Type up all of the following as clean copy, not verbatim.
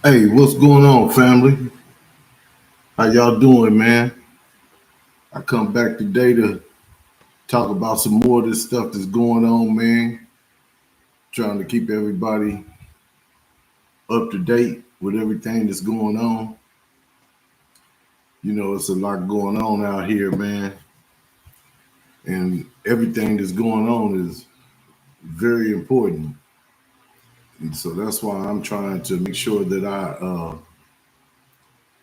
Hey, what's going on, family? How y'all doing, man? I come back today to talk about some more of this stuff that's going on, man. Trying to keep everybody up to date with everything that's going on. You know, it's a lot going on out here, man. And everything that's going on is very important. And so that's why I'm trying to make sure that I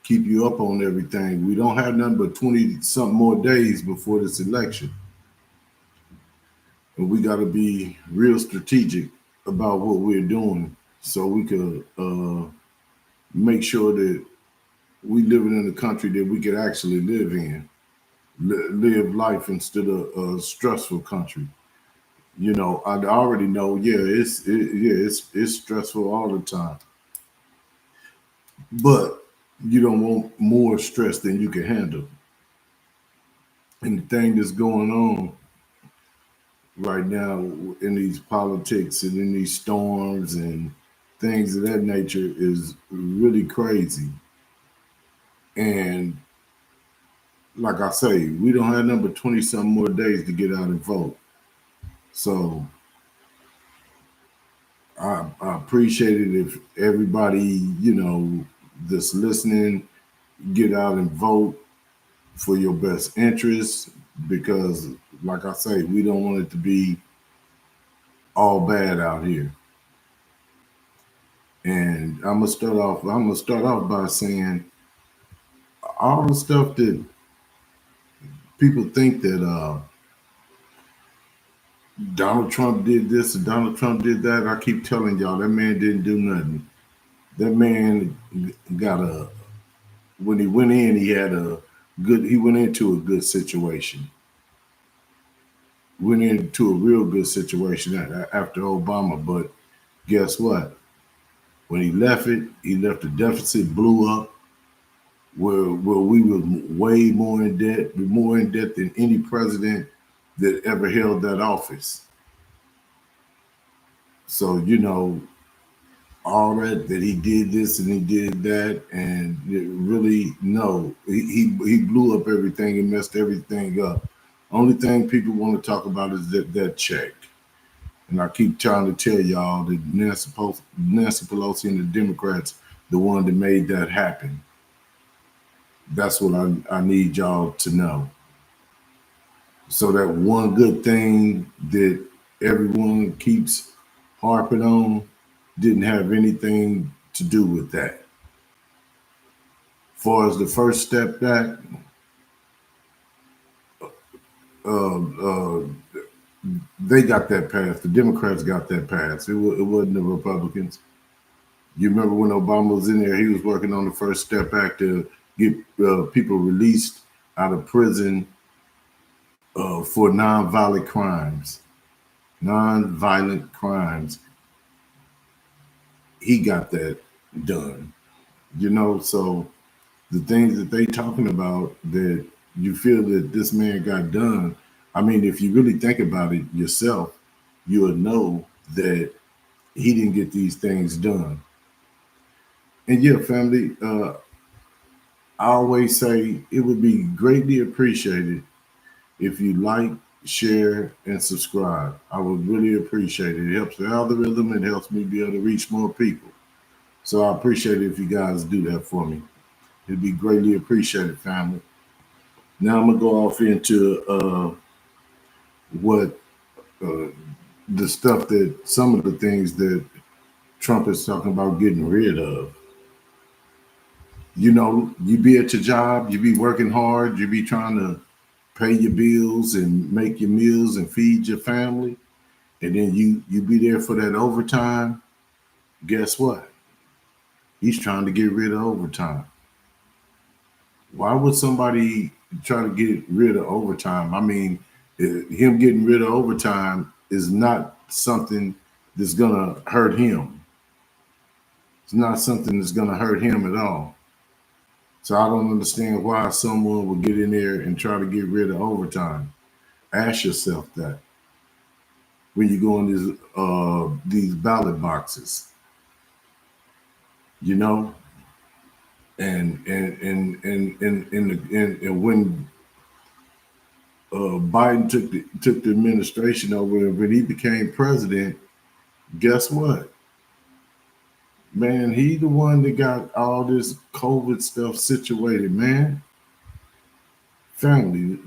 keep you up on everything. We don't have nothing but 20 something more days before this election. And we got to be real strategic about what we're doing so we could make sure that we living in a country that we could actually live in, live life instead of a stressful country. You know, I already know. Yeah, it's stressful all the time, but you don't want more stress than you can handle. And the thing that's going on right now in these politics and in these storms and things of that nature is really crazy. And like I say, we don't have number 20 some more days to get out and vote. So I appreciate it if everybody, that's listening, get out and vote for your best interest because like I say, we don't want it to be all bad out here. And I'm gonna start off by saying all the stuff that people think that Donald Trump did this and Donald Trump did that. I keep telling y'all that man didn't do nothing. That man got a when he went in, he had a good. He went into a good situation. Went into a real good situation after Obama. But guess what? When he left the deficit blew up. Where we were way more in debt than any president that ever held that office. So all that he did this and he did that, and really no, he blew up everything and messed everything up. Only thing people want to talk about is that check. And I keep trying to tell y'all that Nancy Pelosi and the Democrats, the one that made that happen. That's what I need y'all to know. So that one good thing that everyone keeps harping on didn't have anything to do with that. Far as the first step back, uh, uh, they got that passed. The Democrats got that passed. It wasn't the Republicans. You remember when Obama was in there, he was working on the First Step Act to get people released out of prison for nonviolent crimes. Nonviolent crimes. He got that done. So the things that they talking about that you feel that this man got done. I mean, if you really think about it yourself, you'll know that he didn't get these things done. And yeah, family, I always say it would be greatly appreciated if you like, share, and subscribe. I would really appreciate it. It helps the algorithm and helps me be able to reach more people. So I appreciate it if you guys do that for me. It'd be greatly appreciated, family. Now I'm gonna go off into what uh, the stuff that some of the things that Trump is talking about getting rid of. You be at your job, you be working hard, you be trying to pay your bills and make your meals and feed your family, and then you be there for that overtime. Guess what? He's trying to get rid of overtime. Why would somebody try to get rid of overtime? I mean, him getting rid of overtime is not something that's gonna hurt him. It's not something that's gonna hurt him at all. So I don't understand why someone would get in there and try to get rid of overtime. Ask yourself that when you go in these ballot boxes. you know, and when Biden took the administration over, and when he became president, guess what? Man, he the one that got all this COVID stuff situated, man. Family,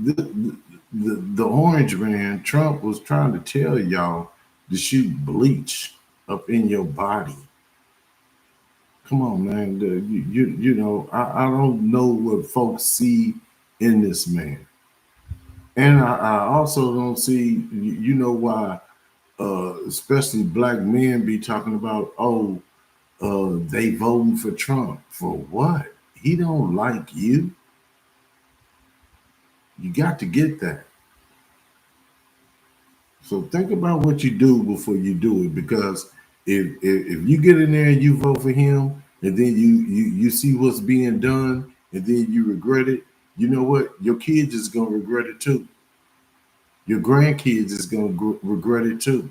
the orange man, Trump was trying to tell y'all to shoot bleach up in your body. Come on, man. You know, I don't know what folks see in this man. And I also don't see, you know, why, especially black men be talking about, oh, they voting for Trump. For what? He don't like you. You got to get that. So think about what you do before you do it, because if you get in there and you vote for him, and then you see what's being done, and then you regret it, you know what? Your kids is gonna regret it too. Your grandkids is gonna regret it too,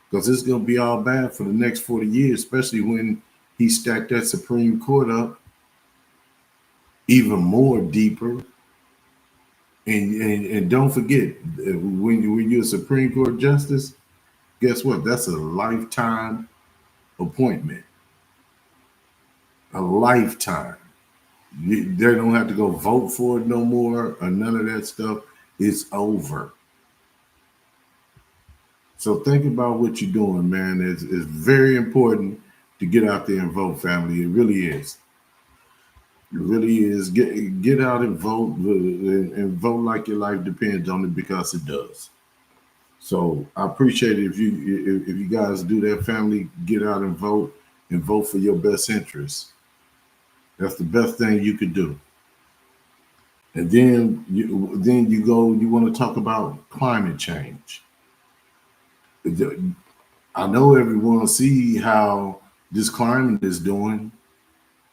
because it's gonna be all bad for the next 40 years, especially when he stacked that Supreme Court up even more deeper. And don't forget, when you're a Supreme Court justice, guess what? That's a lifetime appointment. A lifetime. They don't have to go vote for it no more or none of that stuff. It's over. So think about what you're doing, man. It's very important to get out there and vote, family. It really is. It really is. Get out and vote, and vote like your life depends on it, because it does. So I appreciate it if you guys do that, family. Get out and vote for your best interests. That's the best thing you could do. And then you go. You want to talk about climate change. I know everyone see how this climate is doing.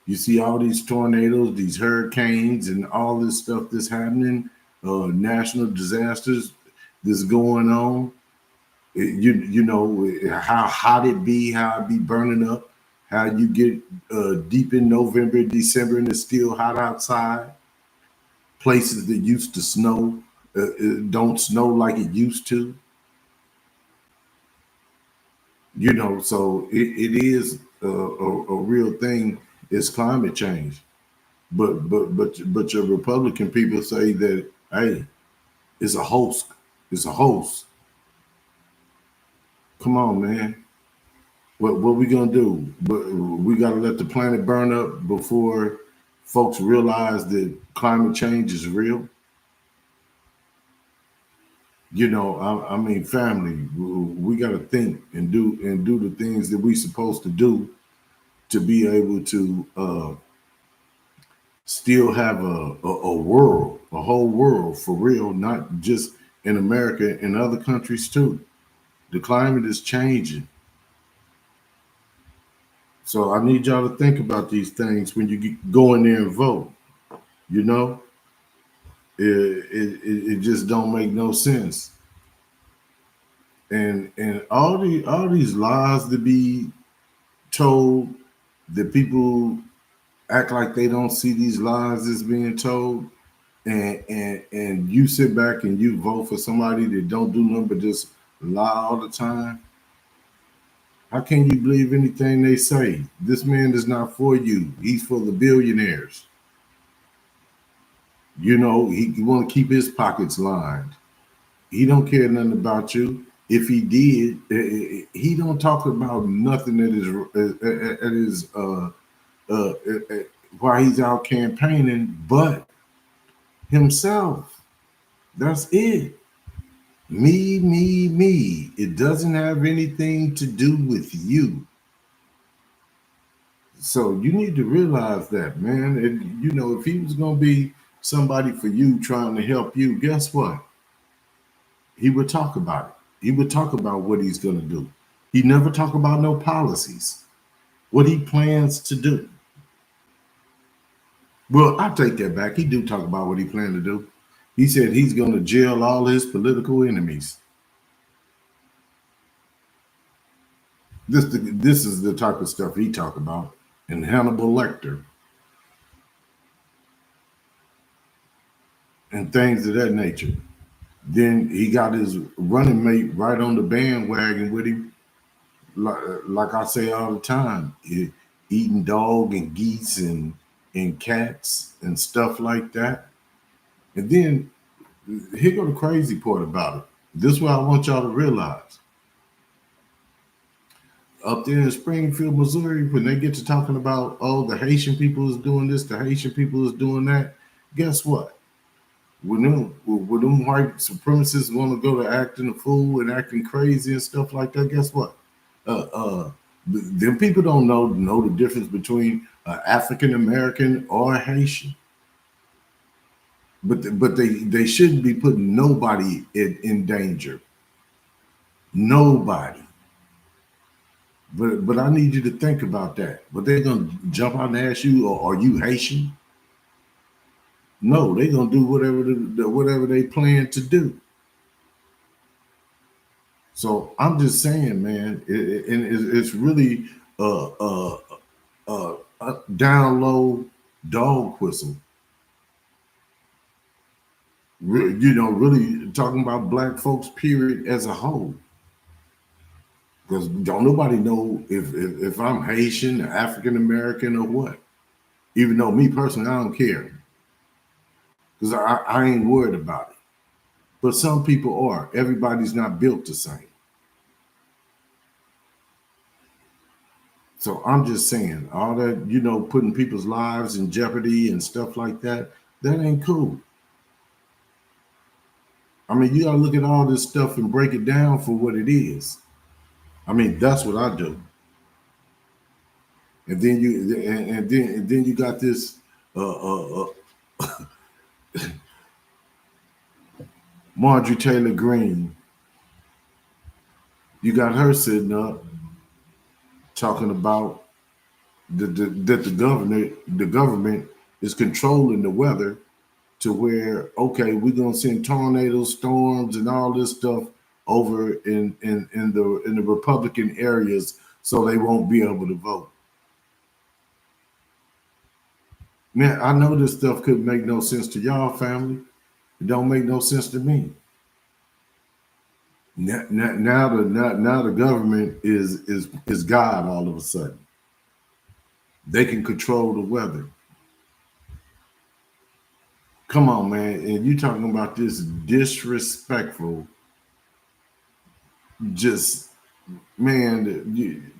You see all these tornadoes, these hurricanes, and all this stuff that's happening. National disasters that's going on. You know how hot it be, how it be burning up, how you get deep in November, December, and it's still hot outside. Places that used to snow don't snow like it used to. You know, so it is a real thing. It's climate change. But your Republican people say that, hey, it's a hoax. It's a hoax. Come on, man. What we gonna do? But we gotta let the planet burn up before folks realize that climate change is real. You know, I mean, family. We gotta think and do the things that we supposed to do to be able to still have a world, a whole world for real, not just in America, in other countries too. The climate is changing. So I need y'all to think about these things when you go in there and vote. You know, it just don't make no sense. And all these lies to be told, that people act like they don't see these lies as being told, and you sit back and you vote for somebody that don't do nothing but just lie all the time. How can you believe anything they say? This man is not for you. He's for the billionaires. You know, he want to keep his pockets lined. He don't care nothing about you. If he did, he don't talk about nothing that is at his uh, while he's out campaigning, but himself. That's it. Me. It doesn't have anything to do with you. So you need to realize that, man. And you know, if he was gonna be somebody for you, trying to help you, guess what? He would talk about it. He would talk about what he's gonna do. He never talk about no policies, what he plans to do. Well, I take that back. He do talk about what he planned to do. He said he's gonna jail all his political enemies. This is the type of stuff he talk about. and Hannibal Lecter and things of that nature. Then he got his running mate right on the bandwagon with him, like I say all the time, eating dog and geese and cats and stuff like that. And then here go the crazy part about it. This is what I want y'all to realize. Up there in Springfield, Missouri, when they get to talking about, oh, the Haitian people is doing this, the Haitian people is doing that, guess what? When them white supremacists want to go to acting a fool and acting crazy and stuff like that, guess what? Uh, uh, them people don't know the difference between African American or Haitian, but they shouldn't be putting nobody in danger. Nobody. But I need you to think about that. But they're gonna jump out and ask you, "Are you Haitian?" No, they're gonna do whatever they plan to do. So I'm just saying, man, it's really a down low dog whistle. Really talking about black folks, period, as a whole. Because don't nobody know if I'm Haitian, African American, or what. Even though me personally, I don't care because I ain't worried about it. But some people are. Everybody's not built the same. So I'm just saying, all that, putting people's lives in jeopardy and stuff like that, that ain't cool. I mean, you gotta look at all this stuff and break it down for what it is. I mean, that's what I do. And then you got this Marjorie Taylor Greene. You got her sitting up talking about that the government is controlling the weather to where, okay, we're gonna send tornadoes, storms, and all this stuff over in the Republican areas so they won't be able to vote. Man, I know this stuff could make no sense to y'all, family. It don't make no sense to me. Now the government is God all of a sudden. They can control the weather. Come on, man. And you talking about this disrespectful, just man,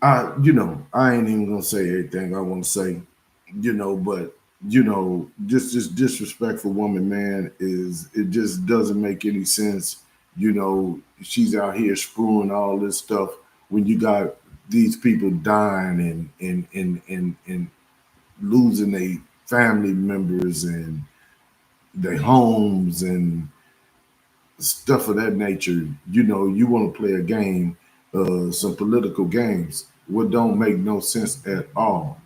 I ain't even gonna say everything I want to say, but just this disrespectful woman, man, it just doesn't make any sense. She's out here spewing all this stuff when you got these people dying and losing their family members and their homes and stuff of that nature. You want to play a game, some political games, what don't make no sense at all.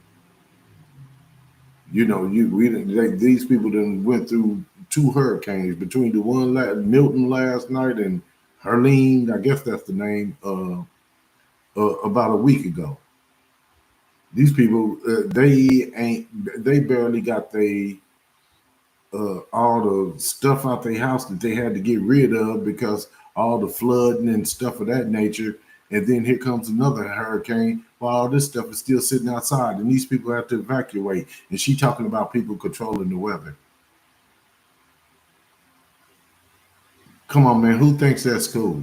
These people then went through two hurricanes between the one Milton last night and Herline, I guess that's the name, about a week ago. These people, they barely got all the stuff out their house that they had to get rid of because all the flooding and stuff of that nature. And then here comes another hurricane while all this stuff is still sitting outside and these people have to evacuate. And she talking about people controlling the weather. Come on, man. Who thinks that's cool?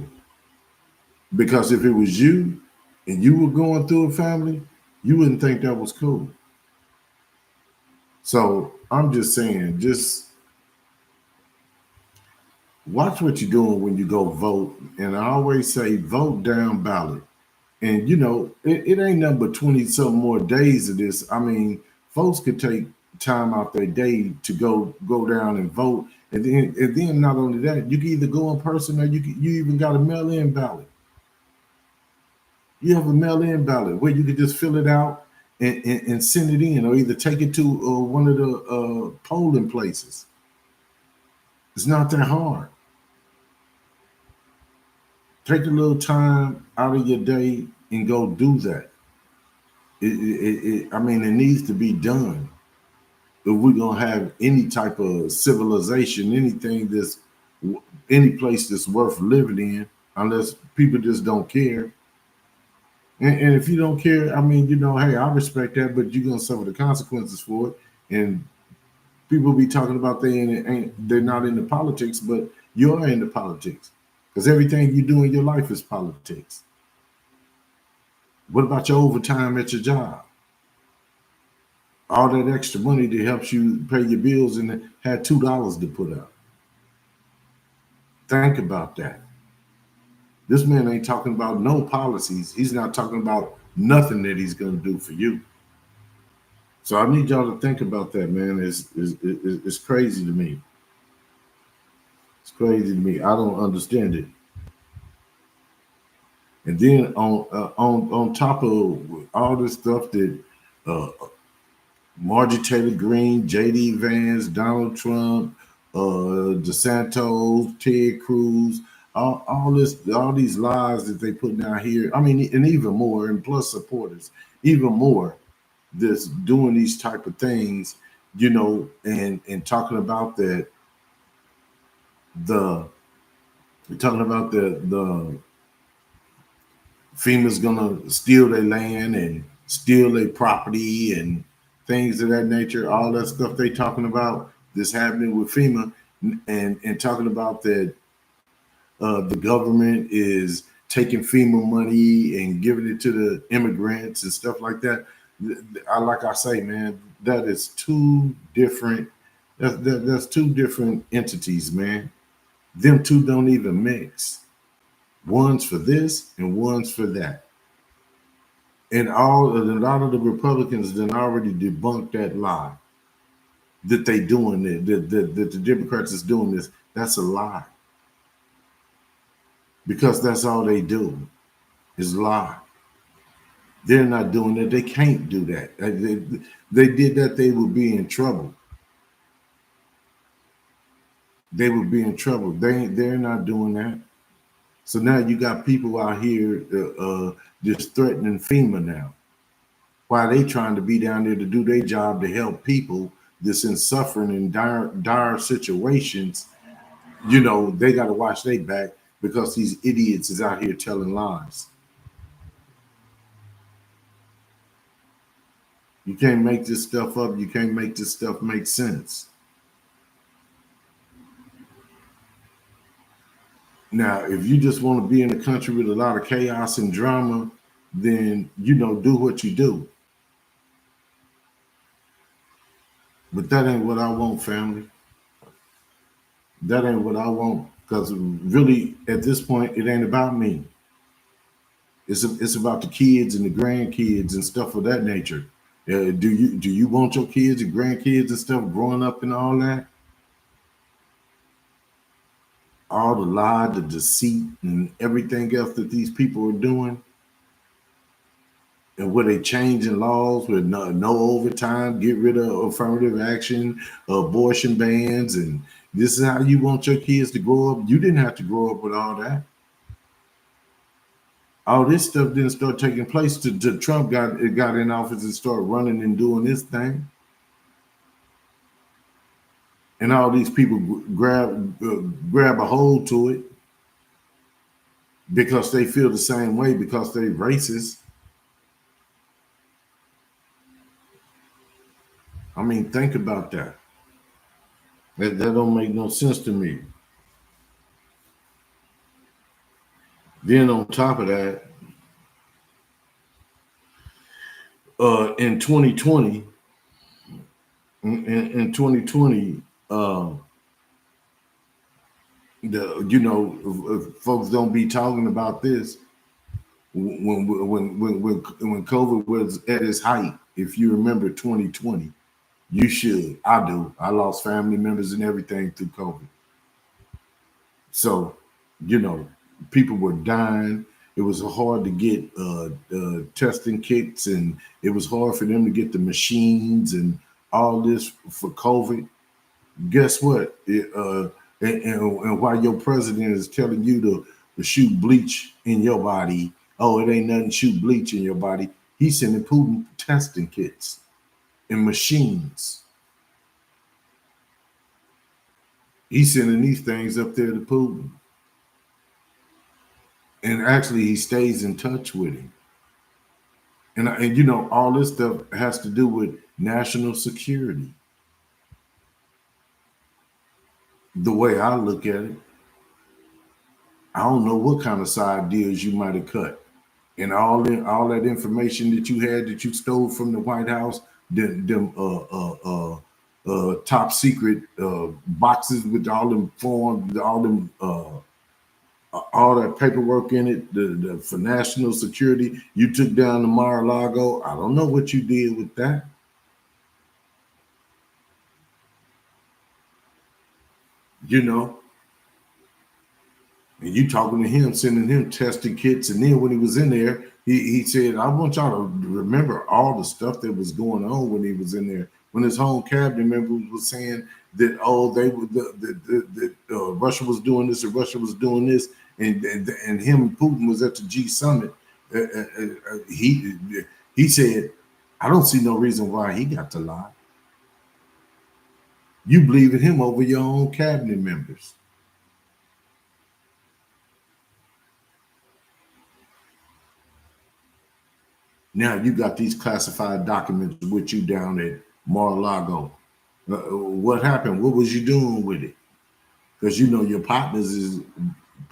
Because if it was you and you were going through a family, you wouldn't think that was cool. So I'm just saying, just watch what you're doing when you go vote. And I always say, vote down ballot. And it ain't nothing but 20 some more days of this. I mean, folks could take time out their day to go down and vote. And then not only that, you can either go in person or you even got a mail-in ballot. You have a mail-in ballot where you can just fill it out and send it in, or either take it to one of the polling places. It's not that hard. Take a little time out of your day and go do that. I mean, it needs to be done if we're gonna have any type of civilization, any place that's worth living in, unless people just don't care. And if you don't care, I mean, hey, I respect that, but you're gonna suffer the consequences for it. And people be talking about they're not into politics, but you're into politics because everything you do in your life is politics. What about your overtime at your job? All that extra money that helps you pay your bills and had $2 to put up. Think about that. This man ain't talking about no policies. He's not talking about nothing that he's going to do for you. So I need y'all to think about that, man. It's crazy to me. It's crazy to me. I don't understand it. And then on top of all this stuff that uh, Marjorie Taylor Greene, J.D. Vance, Donald Trump, DeSantis, Ted Cruz, all these lies that they put down here. I mean, and even more, and plus supporters, even more, that's doing these type of things, and talking about that the talking about the FEMA's gonna steal their land and steal their property and things of that nature. All that stuff they talking about this happening with FEMA, and talking about that the government is taking FEMA money and giving it to the immigrants and stuff like that. Like I say, man, that is two different. That's two different entities, man. Them two don't even mix. One's for this and one's for that. And a lot of the Republicans then already debunked that lie that they doing it, that the Democrats is doing this. That's a lie. Because that's all they do is lie. They're not doing that. They can't do that. They did that, they would be in trouble. They would be in trouble. They're not doing that. So now you got people out here just threatening FEMA now. Why they trying to be down there to do their job to help people that's in suffering in dire situations. They got to watch their back because these idiots is out here telling lies. You can't make this stuff up. You can't make this stuff make sense. Now, if you just want to be in a country with a lot of chaos and drama, then, do what you do. But that ain't what I want, family. That ain't what I want. Because really, at this point, it ain't about me. It's about the kids and the grandkids and stuff of that nature. Do you want your kids and grandkids and stuff growing up and all that? All the lie, the deceit, and everything else that these people are doing, and where they changing laws with no overtime, get rid of affirmative action, abortion bans, and this is how you want your kids to grow up. You didn't have to grow up with all that. All this stuff didn't start taking place to Trump got in office and started running and doing this thing. And all these people grab a hold to it because they feel the same way because they're racist. I mean, think about that. That don't make no sense to me. Then on top of that, in 2020, in 2020, folks don't be talking about this when COVID was at its height. If you remember 2020, you should. I do. I lost family members and everything through COVID. So, people were dying. It was hard to get testing kits, and it was hard for them to get the machines and all this for COVID. Guess what? And while your president is telling you to shoot bleach in your body, oh, it ain't nothing, shoot bleach in your body. He's sending Putin testing kits and machines. He's sending these things up there to Putin. And actually, he stays in touch with him. And you know, all this stuff has to do with national security. The way I look at it, I don't know what kind of side deals you might have cut. And all that information that you had that you stole from the White House, them top secret boxes with all them forms, all that paperwork in it, for national security. You took down the Mar-a-Lago. I don't know what you did with that. You know, and you talking to him, sending him testing kits, and then when he was in there, he said, "I want y'all to remember all the stuff that was going on when he was in there." When his home cabinet member was saying that, oh, they were Russia was doing this and Russia was doing this, and him and Putin was at the G summit. He said, "I don't see no reason why he got to lie. You believe in him over your own cabinet members." Now you got these classified documents with you down at Mar-a-Lago. What happened? What was you doing with it? Because you know your partners is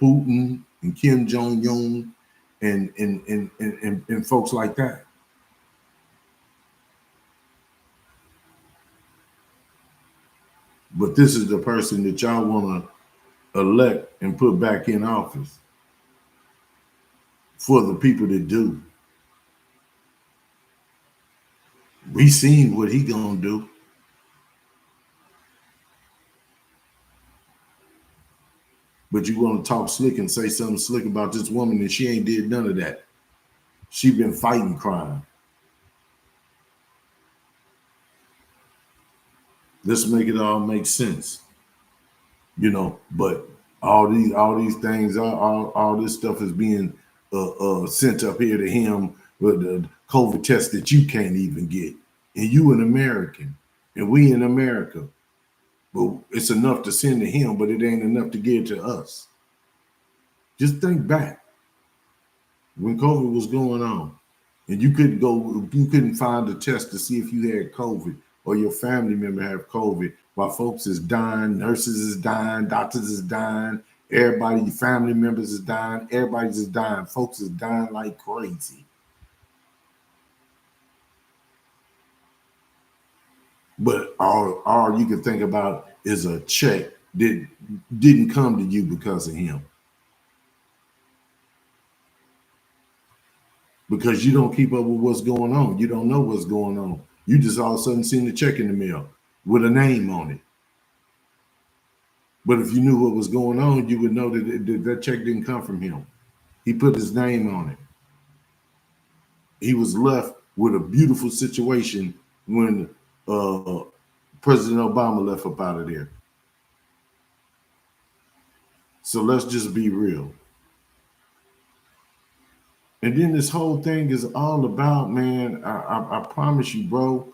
Putin and Kim Jong Un and folks like that. But this is the person that y'all want to elect and put back in office for the people that do. We seen what he gonna do. But you want to talk slick and say something slick about this woman, and she ain't did none of that. She been fighting crime. Let's make it all make sense, you know. But all these things, all this stuff is being sent up here to him with the COVID test that you can't even get, and you an American, and we in America. But it's enough to send to him, but it ain't enough to give to us. Just think back when COVID was going on, and you couldn't find a test to see if you had COVID or your family member have COVID, while folks is dying, nurses is dying, doctors is dying, everybody, your family members is dying, everybody's is dying, folks is dying like crazy. But all you can think about is a check that didn't come to you because of him. Because you don't keep up with what's going on. You don't know what's going on. You just all of a sudden seen the check in the mail with a name on it. But if you knew what was going on, you would know that check didn't come from him. He put his name on it. He was left with a beautiful situation when uh, President Obama left up out of there. So let's just be real. And then this whole thing is all about, man. I promise you, bro.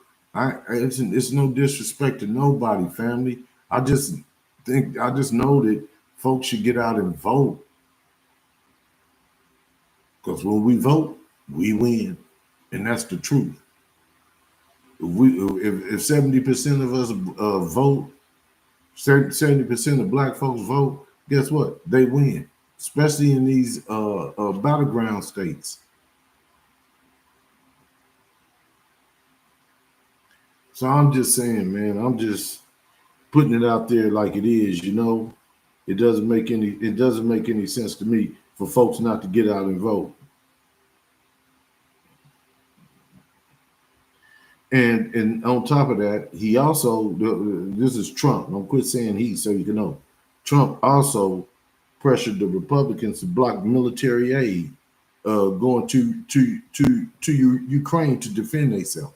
It's no disrespect to nobody, family. I just know that folks should get out and vote, because when we vote, we win, and that's the truth. If 70% of us vote, 70% of black folks vote, guess what? They win, especially in these battleground states. So I'm just saying, man, I'm just putting it out there like it is, you know. It doesn't make any sense to me for folks not to get out and vote. And on top of that, he also, this is Trump. Don't quit saying he, so you can know. Trump also pressured the Republicans to block military aid going to Ukraine to defend themselves.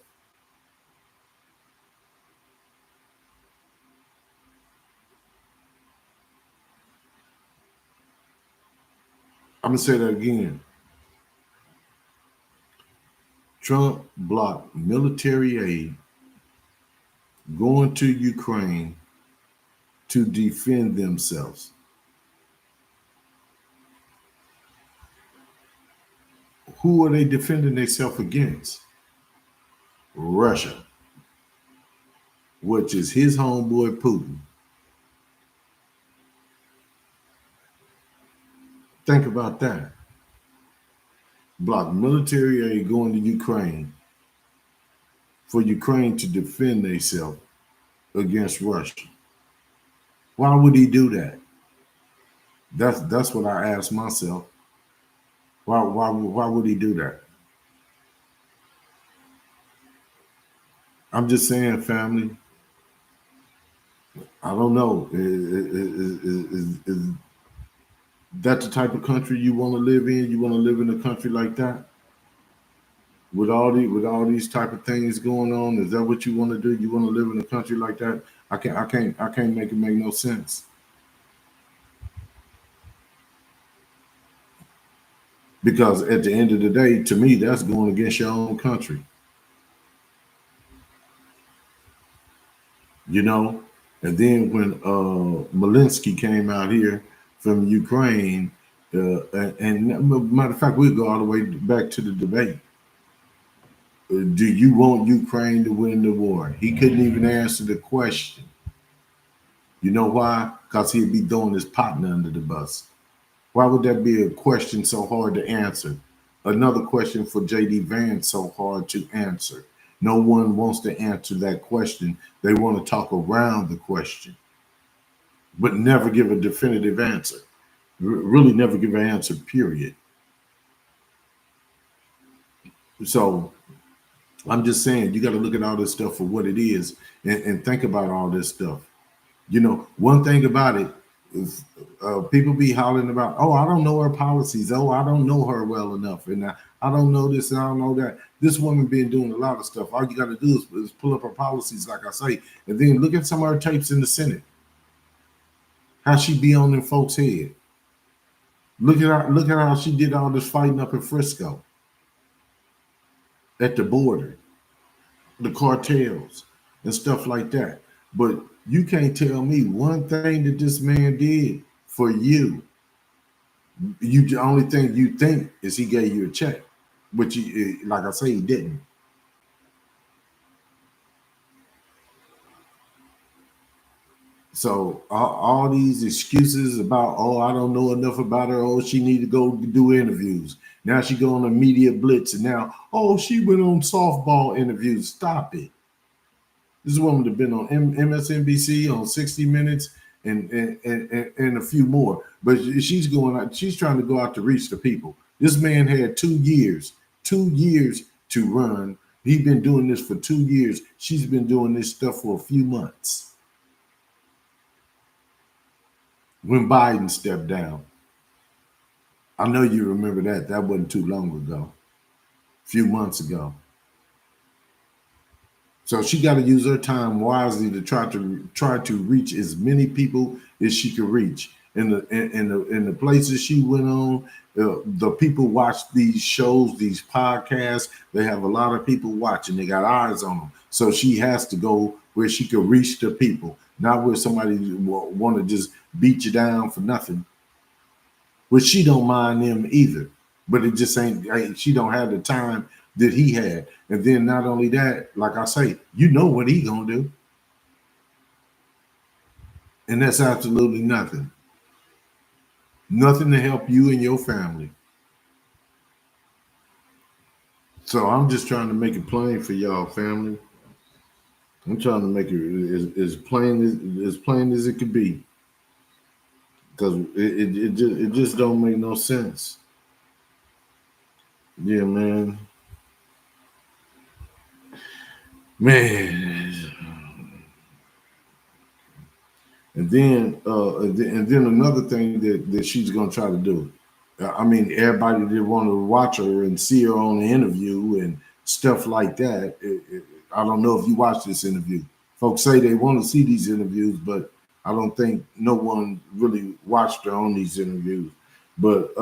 I'm gonna say that again. Trump blocked military aid going to Ukraine to defend themselves. Who are they defending themselves against? Russia, which is his homeboy Putin. Think about that. Block military aid going to Ukraine for Ukraine to defend themselves against Russia. Why would he do that? That's what I ask myself. Why would he do that? I'm just saying, family. I don't know. Is that the type of country you want to live in? You want to live in a country like that? With all these type of things going on, is that what you want to do? You want to live in a country like that? I can't make it make no sense. Because at the end of the day, to me, that's going against your own country. You know? And then when Malinsky came out here from Ukraine, and matter of fact, we'll go all the way back to the debate. Do you want Ukraine to win the war? He couldn't even answer the question. You know why? Because he'd be throwing his partner under the bus. Why would that be a question so hard to answer? Another question for J.D. Vance so hard to answer. No one wants to answer that question. They want to talk around the question, but never give a definitive answer. Really never give an answer, period. So I'm just saying, you got to look at all this stuff for what it is and think about all this stuff. You know, one thing about it is people be hollering about, oh, I don't know her policies. Oh, I don't know her well enough. And I don't know this and I don't know that. This woman been doing a lot of stuff. All you got to do is pull up her policies, like I say, and then look at some of her tapes in the Senate. How she be on them folks' head. Look at how she did all this fighting up in Frisco at the border, the cartels and stuff like that. But you can't tell me one thing that this man did for you. The only thing you think is he gave you a check, which like I say, he didn't. So all these excuses about, oh, I don't know enough about her. Oh, she need to go do interviews. Now she go on a media blitz, and now, oh, she went on softball interviews. Stop it. This woman has been on MSNBC, on 60 Minutes, and a few more. But she's going out. She's trying to go out to reach the people. This man had 2 years to run. He's been doing this for 2 years. She's been doing this stuff for a few months. When Biden stepped down, I know you remember that. That wasn't too long ago, a few months ago. So she got to use her time wisely to try to reach as many people as she could reach. In the places she went on, the people watch these shows, these podcasts. They have a lot of people watching. They got eyes on them. So she has to go where she could reach the people, not where somebody want to just beat you down for nothing. Which she don't mind them either. But it just ain't. She don't have the time that he had. And then not only that, like I say, you know what he gonna do. And that's absolutely nothing. Nothing to help you and your family. So I'm just trying to make it plain for y'all, family. I'm trying to make it as plain as it could be. Because it just don't make no sense. Yeah, man. And then another thing that she's gonna try to do. I mean, everybody did want to watch her and see her on the interview and stuff like that. I don't know if you watched this interview. Folks say they want to see these interviews, but I don't think no one really watched her on these interviews. But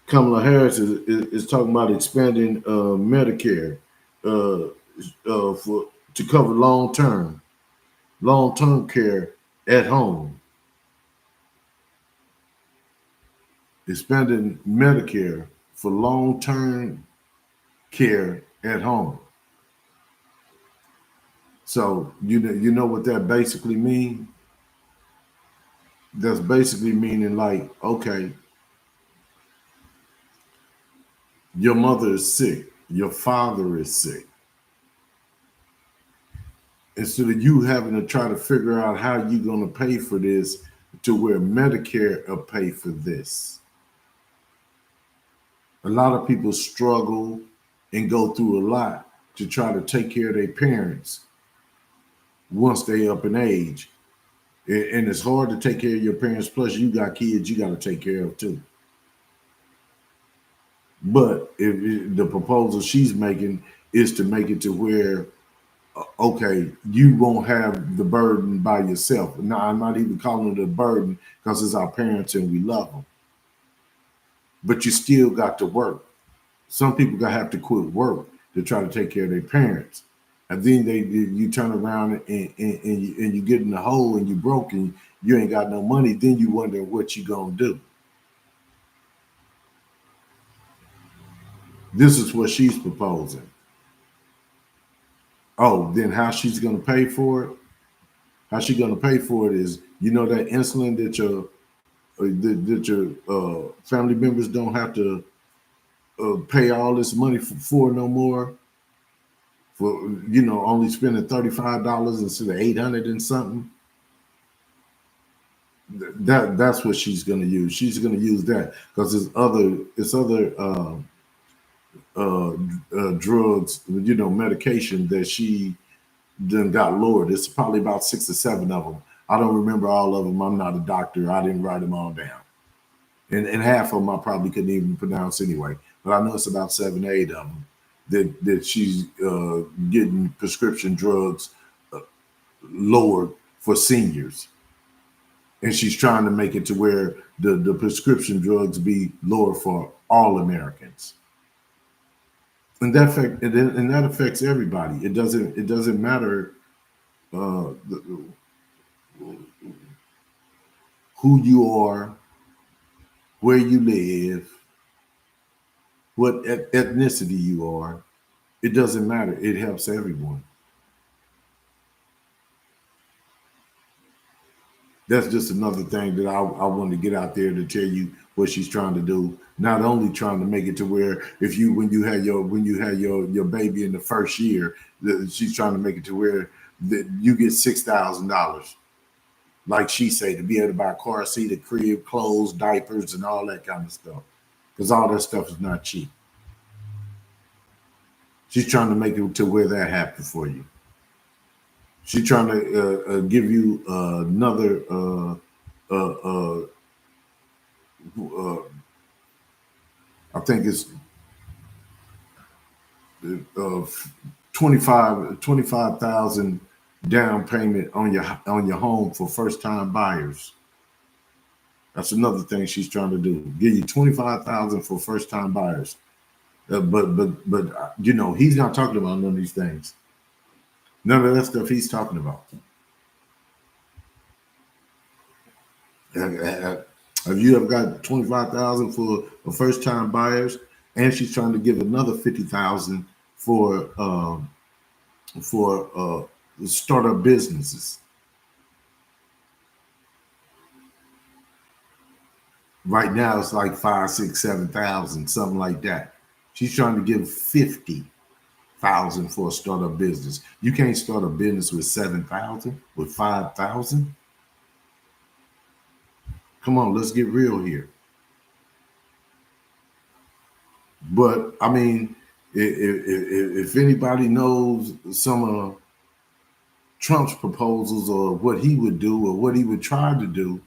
Kamala Harris is talking about expanding Medicare uh, for to cover long term care at home, expanding Medicare for long term care at home. So you know what that basically means? That's basically meaning like, okay, your mother is sick, your father is sick. Instead of you having to try to figure out how you're going to pay for this to where Medicare will pay for this. A lot of people struggle and go through a lot to try to take care of their parents once they up in age. And it's hard to take care of your parents. Plus, you got kids you got to take care of too. But if the proposal she's making is to make it to where, okay, you won't have the burden by yourself. No, I'm not even calling it a burden because it's our parents and we love them. But you still got to work. Some people gonna have to quit work to try to take care of their parents. And then you turn around and you get in the hole and you broke and you ain't got no money. Then you wonder what you gonna do. This is what she's proposing. Oh, then how she's gonna pay for it? How she gonna pay for it is, you know, that insulin that your family members don't have to pay all this money for no more. For only spending $35 instead of 800 and something. That's what she's gonna use. She's gonna use that because it's other uh, drugs, medication that she then got lowered. It's probably about 6 or 7 of them. I don't remember all of them. I'm not a doctor. I didn't write them all down. And half of them I probably couldn't even pronounce anyway. But I know it's about 7 or 8 of them that she's getting prescription drugs lowered for seniors, and she's trying to make it to where the prescription drugs be lower for all Americans. And that affects everybody. It doesn't matter the, who you are, where you live, what ethnicity you are. It doesn't matter. It helps everyone. That's just another thing that I wanted to get out there to tell you what she's trying to do. Not only trying to make it to where if you when you had your baby in the first year, she's trying to make it to where that you get $6,000, like she say, to be able to buy a car seat, a crib, clothes, diapers, and all that kind of stuff. Because all that stuff is not cheap. She's trying to make it to where that happens for you. She's trying to give you another uh, I think it's uh, 25,000 down payment on your home for first time buyers. That's another thing she's trying to do. Give you 25,000 for first time buyers. But he's not talking about none of these things. None of that stuff he's talking about. Have you ever got 25,000 for first time buyers? And she's trying to give another 50,000 for startup businesses. Right now it's like 5, 6, 7,000, something like that. She's trying to give 50,000 for a startup business. You can't start a business with 7,000, with 5,000. Come on, let's get real here. But I mean, if anybody knows some of Trump's proposals or what he would do or what he would try to do,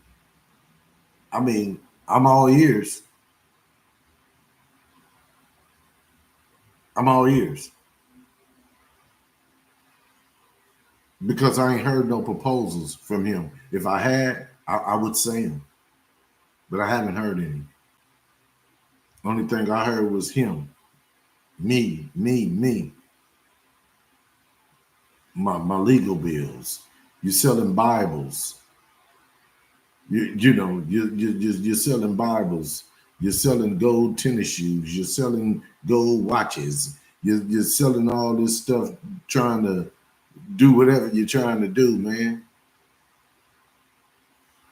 I mean, I'm all ears. I'm all ears because I ain't heard no proposals from him. If I had, I would say them, but I haven't heard any. Only thing I heard was him, me, me, my legal bills. You're selling Bibles. You're selling Bibles. You're selling gold tennis shoes. You're selling gold watches. You're selling all this stuff, trying to do whatever you're trying to do, man.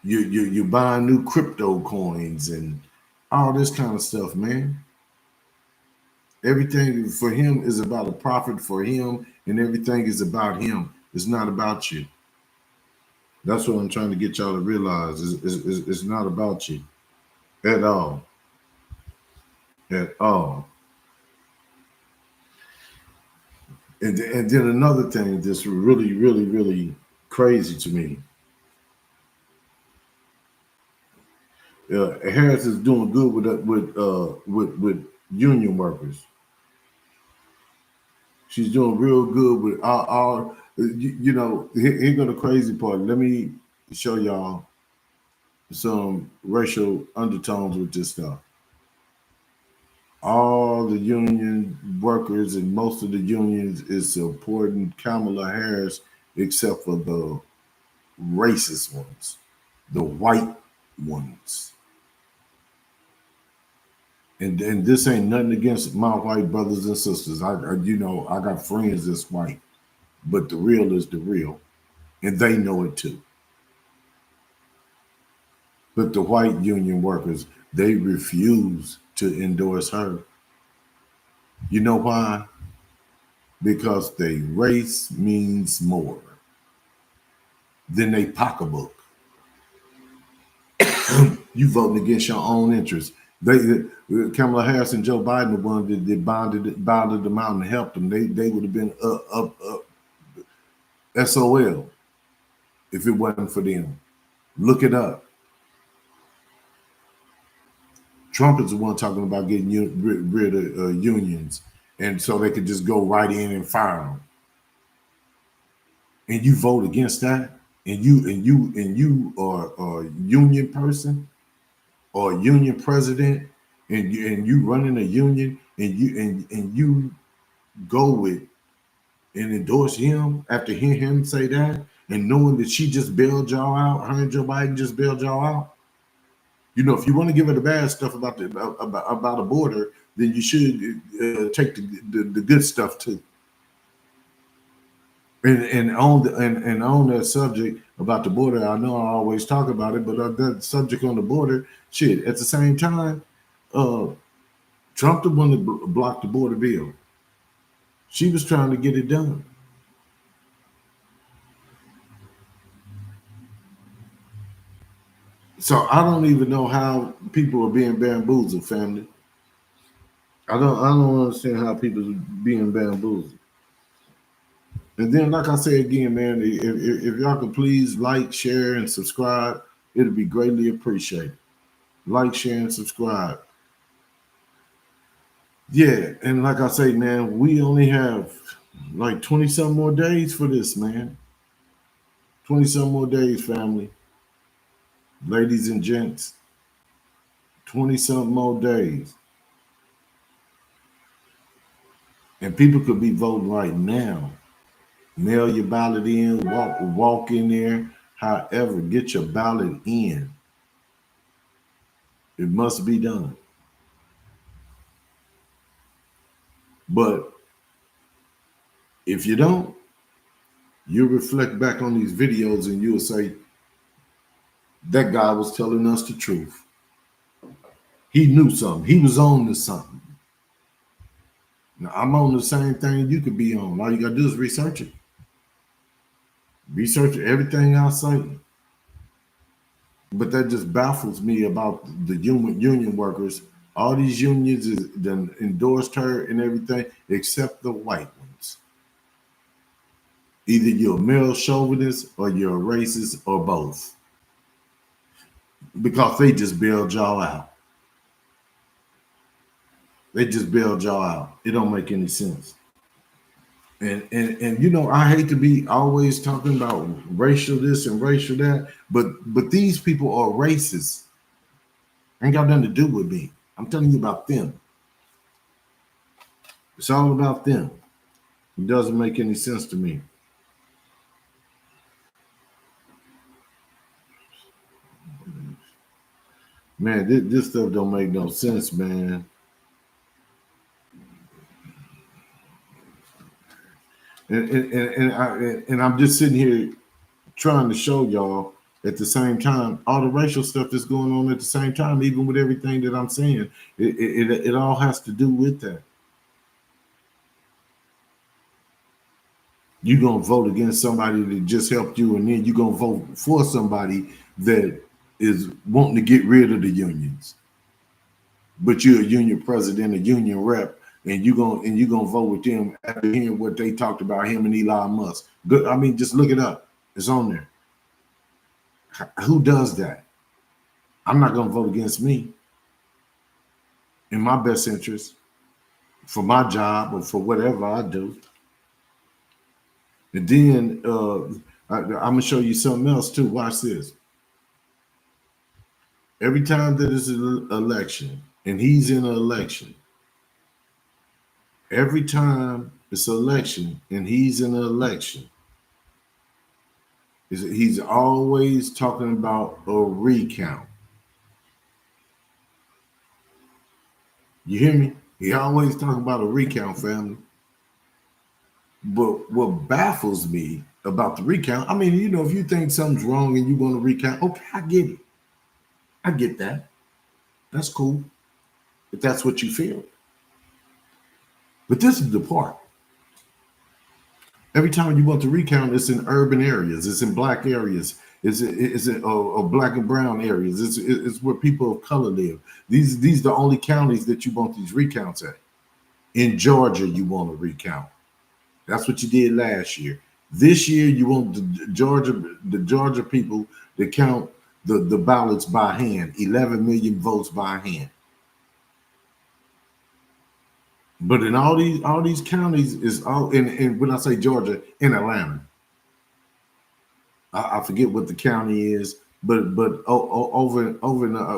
You're buying new crypto coins and all this kind of stuff, man. Everything for him is about a profit for him, and everything is about him. It's not about you. That's what I'm trying to get y'all to realize. It's not about you at all. At all. And then another thing that's really, really, really crazy to me. Harris is doing good with union workers. She's doing real good with all here go the crazy part. Let me show y'all some racial undertones with this stuff. All the union workers and most of the unions is supporting Kamala Harris except for the racist ones, the white ones. And this ain't nothing against my white brothers and sisters. I got friends that's white, but the real is the real, and they know it too. But the white union workers, they refuse to endorse her. You know why? Because their race means more than their pocketbook. You voting against your own interests. Kamala Harris and Joe Biden, the one that bonded them out and helped them, they would have been up SOL if it wasn't for them. Look it up. Trump is the one talking about getting rid of unions, and so they could just go right in and fire them. And you vote against that, and you are a union person or a union president, and you running a union, and you go with and endorse him after hearing him say that, and knowing that she just bailed y'all out, her and Joe Biden just bailed y'all out. If you want to give her the bad stuff about a border, then you should take the good stuff too. And on that subject about the border, I know I always talk about it, but that subject on the border, shit. At the same time, Trump the one that blocked the border bill. She was trying to get it done. So I don't even know how people are being bamboozled, family. I don't understand how people are being bamboozled. And then, like I say again, man, if y'all could please like, share, and subscribe, it'll be greatly appreciated. Like, share, and subscribe. Yeah, and like I say, man, we only have like 20-some more days for this, man. 20-some more days, family. Ladies and gents, 20-some more days. And people could be voting right now. Mail your ballot in, walk in there. However, get your ballot in. It must be done. But if you don't, you reflect back on these videos and you'll say, that guy was telling us the truth. He knew something. He was on to something. Now, I'm on the same thing you could be on. All you got to do is research it. Research everything I say. But that just baffles me about the union workers. All these unions then endorsed her and everything, except the white ones. Either you're a male chauvinist or you're a racist or both. Because they just bailed y'all out. They just bailed y'all out. It don't make any sense. And I hate to be always talking about racial this and racial that, but these people are racist. Ain't got nothing to do with me. I'm telling you about them. It's all about them. It doesn't make any sense to me. Man, this stuff don't make no sense, man. And I'm just sitting here trying to show y'all at the same time all the racial stuff that's going on at the same time, even with everything that I'm saying. It all has to do with that. You're gonna vote against somebody that just helped you, and then you're gonna vote for somebody that is wanting to get rid of the unions. But you're a union president, a union rep, and you're gonna vote with them after hearing what they talked about him and Elon Musk. Good. I mean, just look it up. It's on there. Who does that? I'm not gonna vote against me in my best interest for my job or for whatever I do. And then I'm gonna show you something else too. Watch this. Every time that is an election, and he's in an election, every time it's an election and he's in an election, he's always talking about a recount. You hear me? He always talking about a recount, family. But what baffles me about the recount, I mean, if you think something's wrong and you want to recount, okay, I get it. I get that. That's cool. If that's what you feel. But this is the part. Every time you want to recount, it's in urban areas, it's in black areas, it's in black and brown areas, it's where people of color live. These are the only counties that you want these recounts at. In Georgia, you want to recount. That's what you did last year. This year, you want the Georgia people to count the ballots by hand, 11 million votes by hand. But in all these counties is all and when I say Georgia, in Atlanta, I forget what the county is, but over in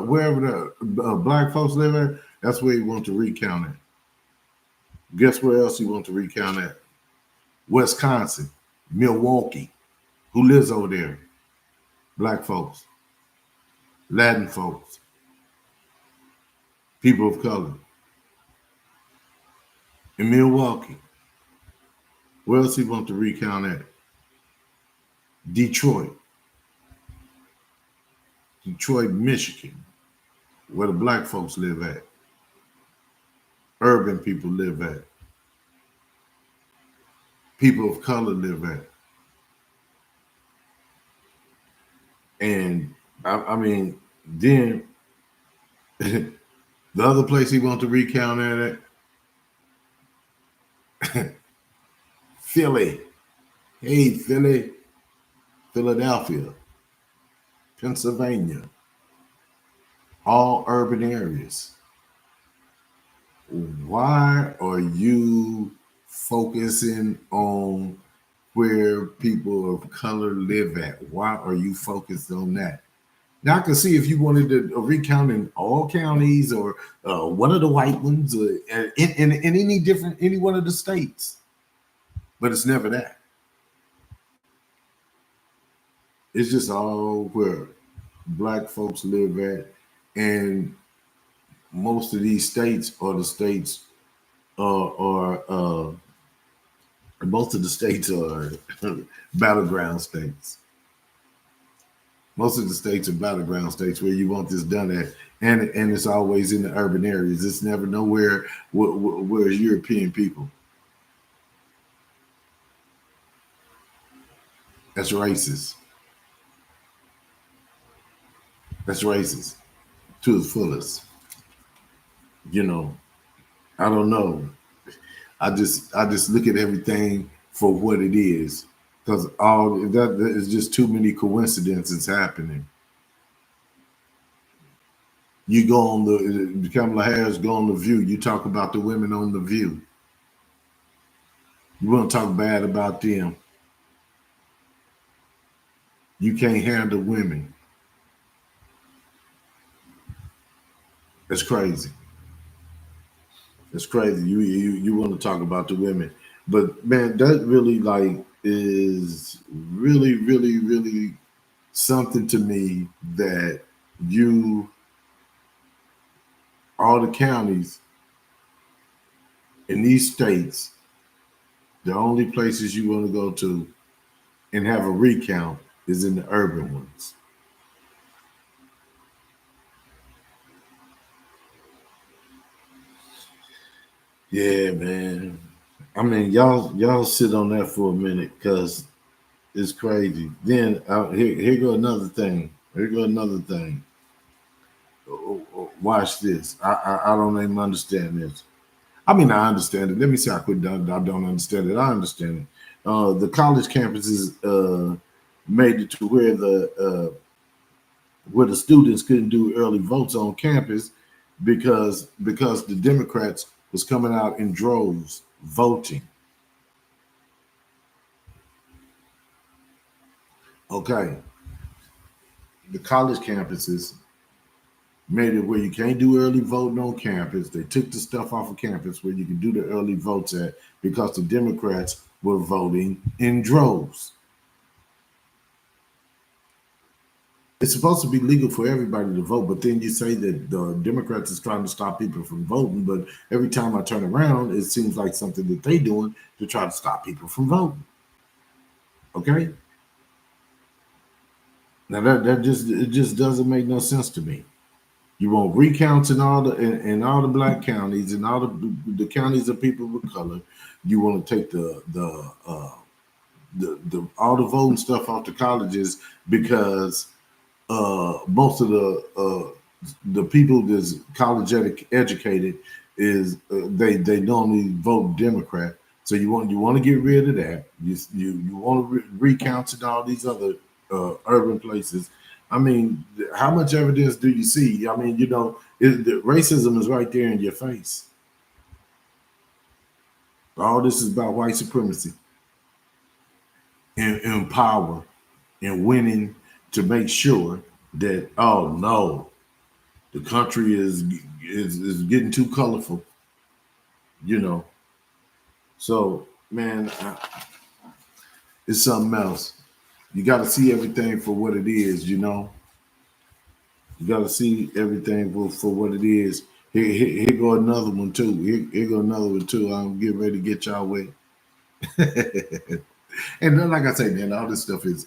wherever the black folks live at, that's where you want to recount it. Guess where else you want to recount at? Wisconsin, Milwaukee. Who lives over there? Black folks, Latin folks, people of color. In Milwaukee, where else you want to recount at? Detroit, Michigan, where the black folks live at. Urban people live at. People of color live at. And I mean, then the other place he wants to recount at Philly. Hey, Philly, Philadelphia, Pennsylvania, all urban areas. Why are you focusing on where people of color live at? Why are you focused on that? Now I can see if you wanted to recount in all counties or one of the white ones or in any one of the states, but it's never that. It's just all where black folks live at, and most of these states are the states are most of the states are battleground states. Most of the states are battleground states where you want this done at, and it's always in the urban areas. It's never nowhere where European people. That's racist. That's racist to the fullest. I don't know. I just look at everything for what it is, because all that is just too many coincidences happening. You go on the Kamala Harris go on the View. You talk about the women on the View. You want to talk bad about them. You can't handle women. That's crazy. It's crazy. You want to talk about the women, but man, that really like is really something to me that you all the counties in these states, the only places you want to go to and have a recount is in the urban ones. Yeah, man. I mean, y'all sit on that for a minute because it's crazy. Then here go another thing. Here go another thing. Watch this. I don't even understand this. I mean, I understand it. Let me say I quit. I don't understand it. I understand it. The college campuses made it to where the students couldn't do early votes on campus because the Democrats was coming out in droves voting. Okay, the college campuses made it where you can't do early voting on campus. They took the stuff off of campus where you could do the early votes at because the Democrats were voting in droves. It's supposed to be legal for everybody to vote, but then you say that the Democrats is trying to stop people from voting. But every time I turn around, it seems like something that they doing to try to stop people from voting. Okay, now that just it just doesn't make no sense to me. You want recounts in in all the black counties and all the counties of people of color. You want to take the all the voting stuff off the colleges because most of the people that's college educated is they normally vote Democrat. So you want to get rid of that. You want to recount in all these other urban places. I mean, how much evidence do you see? I mean, the racism is right there in your face. All this is about white supremacy and power and winning to make sure that oh no, the country is getting too colorful, you know. So man, it's something else. You got to see everything for what it is, you know. You got to see everything for what it is. Here go another one too. Here go another one too. I'm getting ready to get y'all with. And then, like I say, man, all this stuff is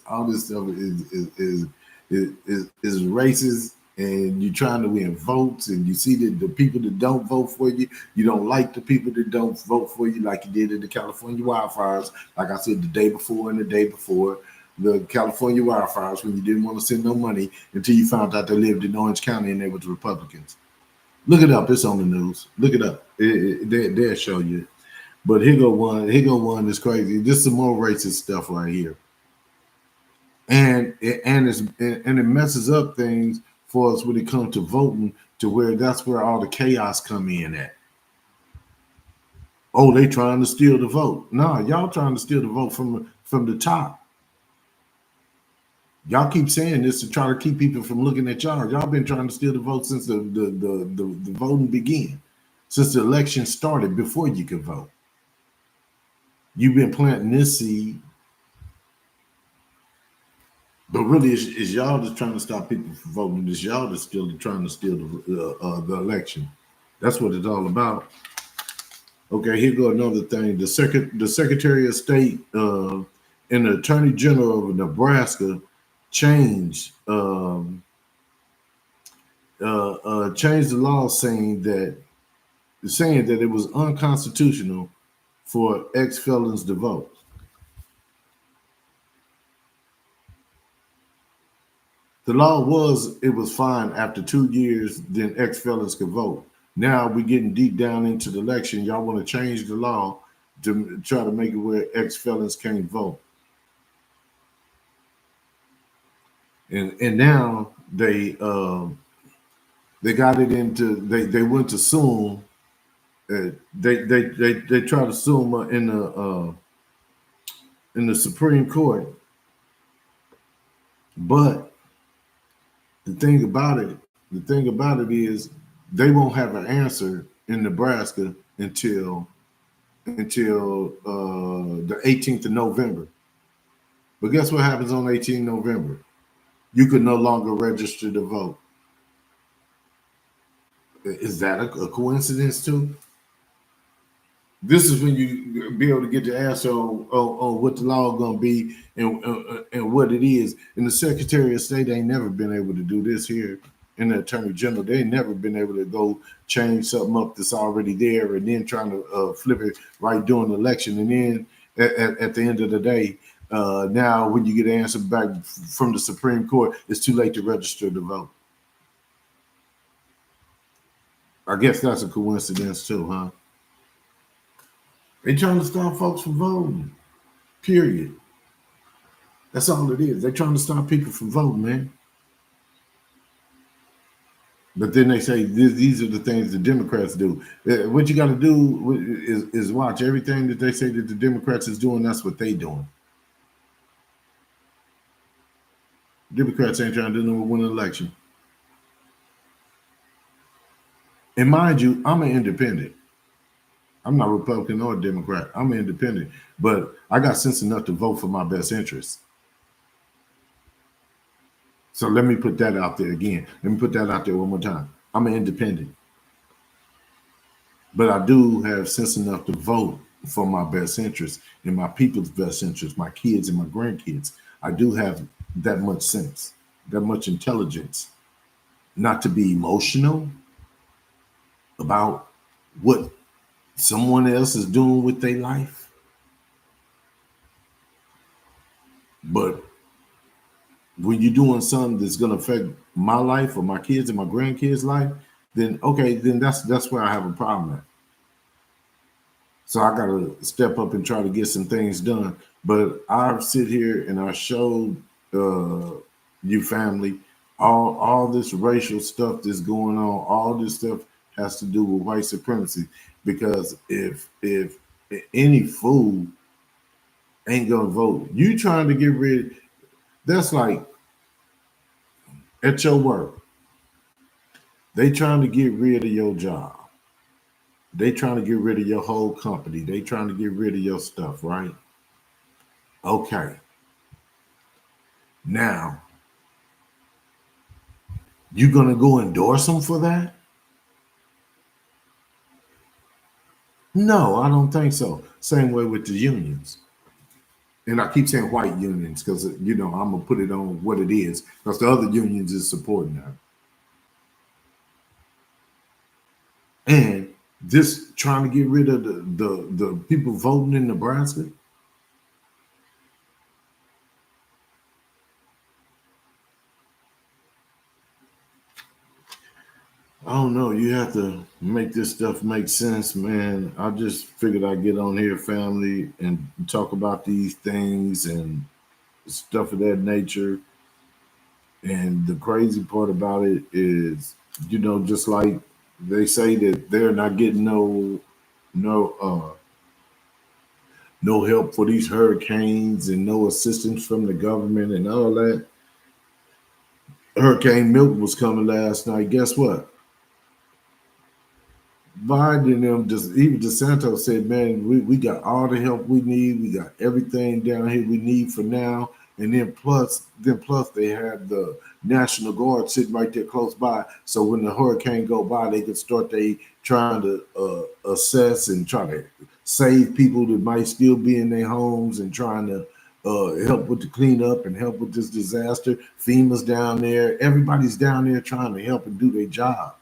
racist, and you're trying to win votes, and you see that the people that don't vote for you, you don't like the people that don't vote for you, like you did in the California wildfires. Like I said, the day before and the day before the California wildfires, when you didn't want to send no money until you found out they lived in Orange County and they were Republicans. Look it up. It's on the news. Look it up. They'll show you. But here go one. Here go one that's crazy. This is some more racist stuff right here, and it messes up things for us when it comes to voting. To where that's where all the chaos come in at. Oh, they trying to steal the vote. Nah, y'all trying to steal the vote from the top. Y'all keep saying this to try to keep people from looking at y'all. Y'all been trying to steal the vote since the voting began, since the election started before you could vote. You've been planting this seed. But really, it's y'all that's trying to stop people from voting. It's y'all that's still trying to steal the election. That's what it's all about. Okay, here go another thing. The Secretary of State and the Attorney General of Nebraska changed changed the law saying that it was unconstitutional for ex felons to vote. The law was it was fine after 2 years, then ex felons could vote. Now we're getting deep down into the election. Y'all want to change the law to try to make it where ex felons can't vote. And now they got it into they went to sue 'em. They try to sue him in the Supreme Court, but the thing about it, the thing about it is they won't have an answer in Nebraska until the 18th of November. But guess what happens on 18 November? You could no longer register to vote. Is that a coincidence too? This is when you be able to get the answer on what the law going to be and what it is. And the Secretary of State ain't never been able to do this here. And the Attorney General, they ain't never been able to go change something up that's already there and then trying to flip it right during the election. And then at the end of the day, now when you get an answer back from the Supreme Court, it's too late to register to vote. I guess that's a coincidence too, huh? They trying to stop folks from voting. Period. That's all it is. They're trying to stop people from voting, man. But then they say these are the things the Democrats do. What you got to do is watch everything that they say that the Democrats is doing. That's what they doing. Democrats ain't trying to do no win an election. And mind you, I'm an independent. I'm not Republican or Democrat. I'm an independent, but I got sense enough to vote for my best interests. So let me put that out there again. Let me put that out there one more time. I'm an independent, but I do have sense enough to vote for my best interests and my people's best interests, my kids and my grandkids. I do have that much sense, that much intelligence, not to be emotional about what someone else is doing with their life. But when you're doing something that's going to affect my life or my kids and my grandkids' life, then okay, then that's where I have a problem at. So I got to step up and try to get some things done. But I sit here and I showed you family all this racial stuff that's going on. All this stuff has to do with white supremacy. Because if any fool ain't gonna vote, you trying to get rid. That's like at your work, they trying to get rid of your job. They trying to get rid of your whole company. They trying to get rid of your stuff, right? Okay. Now, you gonna go endorse them for that? No, I don't think so. Same way with the unions. And I keep saying white unions because, I'm going to put it on what it is because the other unions is supporting that. And this trying to get rid of the people voting in Nebraska. I don't know. You have to make this stuff make sense, man. I just figured I'd get on here, family, and talk about these things and stuff of that nature. And the crazy part about it is, just like they say that they're not getting no help for these hurricanes and no assistance from the government and all that. Hurricane Milton was coming last night. Guess what? Biden and them, even DeSantis said, man, we got all the help we need. We got everything down here we need for now. And then plus they had the National Guard sitting right there close by. So when the hurricane go by, they could start trying to assess and try to save people that might still be in their homes and trying to help with the cleanup and help with this disaster. FEMA's down there. Everybody's down there trying to help and do their job.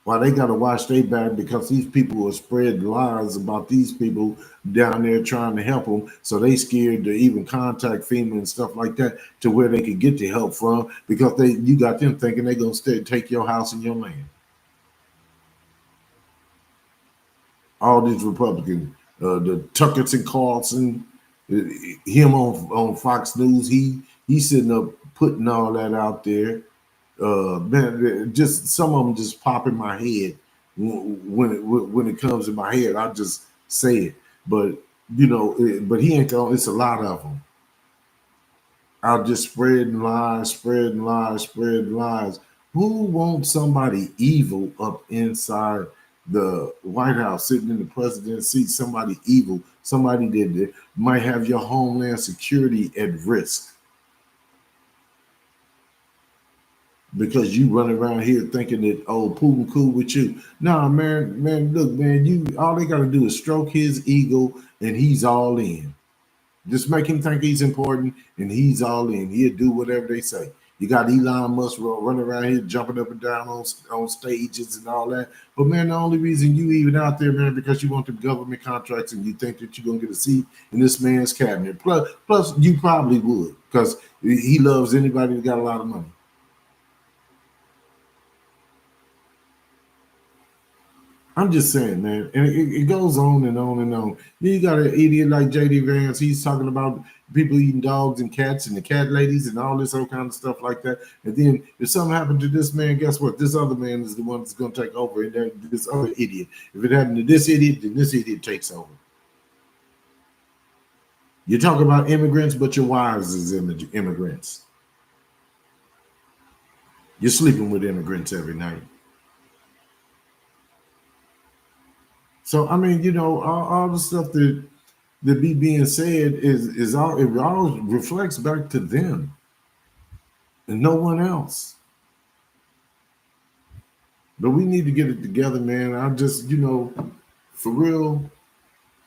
Why they got to watch their back because these people are spreading lies about these people down there trying to help them. So they scared to even contact FEMA and stuff like that to where they could get the help from because you got them thinking they're going to take your house and your land. All these Republicans, the Tuckerson Carlson, him on Fox News, he's sitting up putting all that out there. Man, just some of them just pop in my head when it comes in my head. I just say it, but but he ain't going. It's a lot of them. I'll just spreading lies, Who wants somebody evil up inside the White House, sitting in the president's seat? Somebody evil, somebody that might have your homeland security at risk because you run around here thinking that, oh, Putin cool with you. Nah, man, look, man, you all they gotta do is stroke his ego and he's all in. Just make him think he's important and he's all in. He'll do whatever they say. You got Elon Musk running around here jumping up and down on stages and all that. But man, the only reason you even out there, man, because you want the government contracts and you think that you're gonna get a seat in this man's cabinet. Plus you probably would, because he loves anybody that got a lot of money. I'm just saying, man, and it goes on and on and on. Then you got an idiot like JD Vance. He's talking about people eating dogs and cats and the cat ladies and all this whole kind of stuff like that. And then if something happened to this man, guess what? This other man is the one that's going to take over. And then this other idiot. If it happened to this idiot, then this idiot takes over. You talk about immigrants, but your wives is immigrants. You're sleeping with immigrants every night. So I mean, all the stuff that be being said is all it all reflects back to them and no one else. But we need to get it together, man. I just, for real,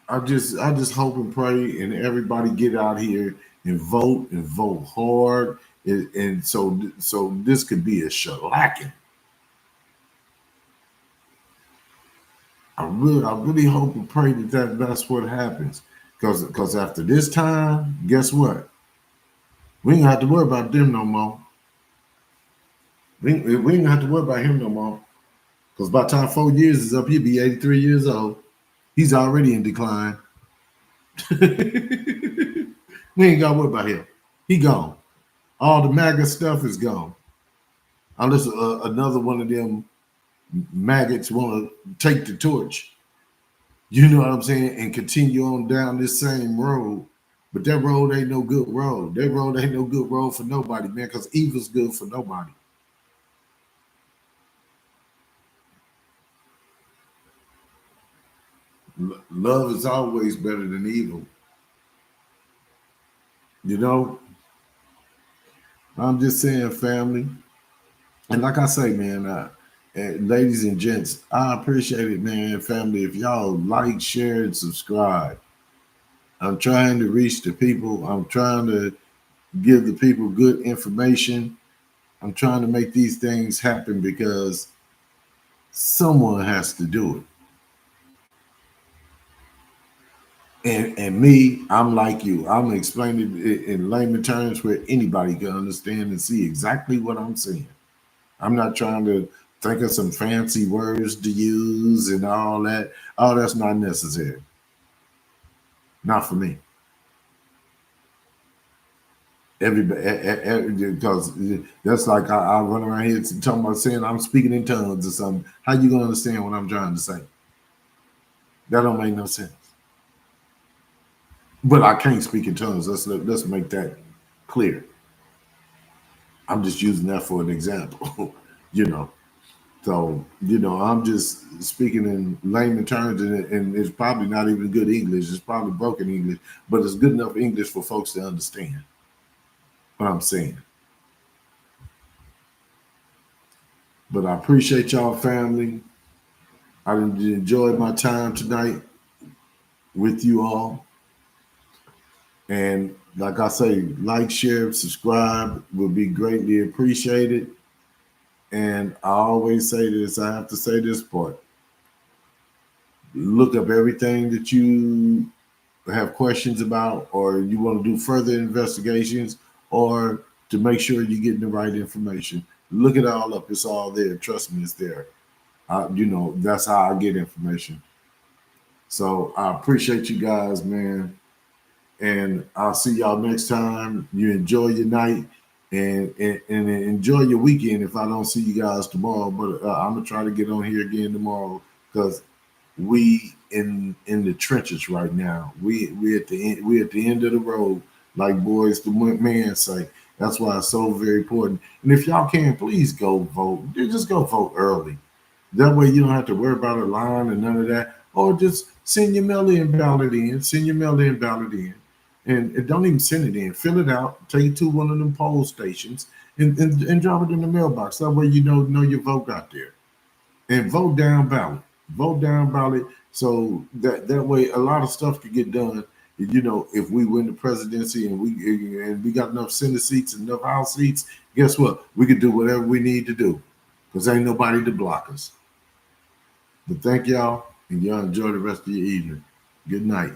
I just hope and pray and everybody get out here and vote hard. And so this could be a shellacking. I really hope and pray that's what happens. Because after this time, guess what? We ain't gonna have to worry about them no more. We ain't gonna have to worry about him no more. Because by the time 4 years is up, he'll be 83 years old. He's already in decline. We ain't gotta worry about him. He gone. All the MAGA stuff is gone. Unless another one of them maggots want to take the torch. You know what I'm saying? And continue on down this same road. But that road ain't no good road. That road ain't no good road for nobody, man, because evil's good for nobody. Love is always better than evil. You know, I'm just saying, family. And like I say, man, ladies and gents, I appreciate it, man, family. If y'all like, share, and subscribe, I'm trying to reach the people. I'm trying to give the people good information. I'm trying to make these things happen because someone has to do it. And me, I'm like you. I'm explaining it in layman terms where anybody can understand and see exactly what I'm saying. I'm not trying to think of some fancy words to use and all that. All that's not necessary. Not for me. Everybody, because that's like I run around here talking about saying I'm speaking in tongues or something. How you gonna understand what I'm trying to say? That don't make no sense. But I can't speak in tongues. Let's make that clear. I'm just using that for an example, you know. So, I'm just speaking in layman terms, and it's probably not even good English. It's probably broken English, but it's good enough English for folks to understand what I'm saying. But I appreciate y'all, family. I enjoyed my time tonight with you all. And like I say, like, share, subscribe would be greatly appreciated. And I always say this, I have to say this part. Look up everything that you have questions about, or you want to do further investigations, or to make sure you're getting the right information. Look it all up. It's all there. Trust me, it's there. That's how I get information. So I appreciate you guys, man. And I'll see y'all next time. You enjoy your night and enjoy your weekend if I don't see you guys tomorrow. But I'm going to try to get on here again tomorrow because we in the trenches right now. We at the end of the road, like boys the man say. That's why it's so very important. And if y'all can, please go vote. Just go vote early. That way you don't have to worry about a line and none of that. Or just send your mail-in ballot in. Send your mail-in ballot in. And don't even send it in. Fill it out. Take it to one of them poll stations and drop it in the mailbox. That way you know your vote got there. And vote down ballot. Vote down ballot. So that way a lot of stuff could get done. You know, if we win the presidency and we got enough Senate seats and enough House seats, guess what? We could do whatever we need to do. Because ain't nobody to block us. But thank y'all, and y'all enjoy the rest of your evening. Good night.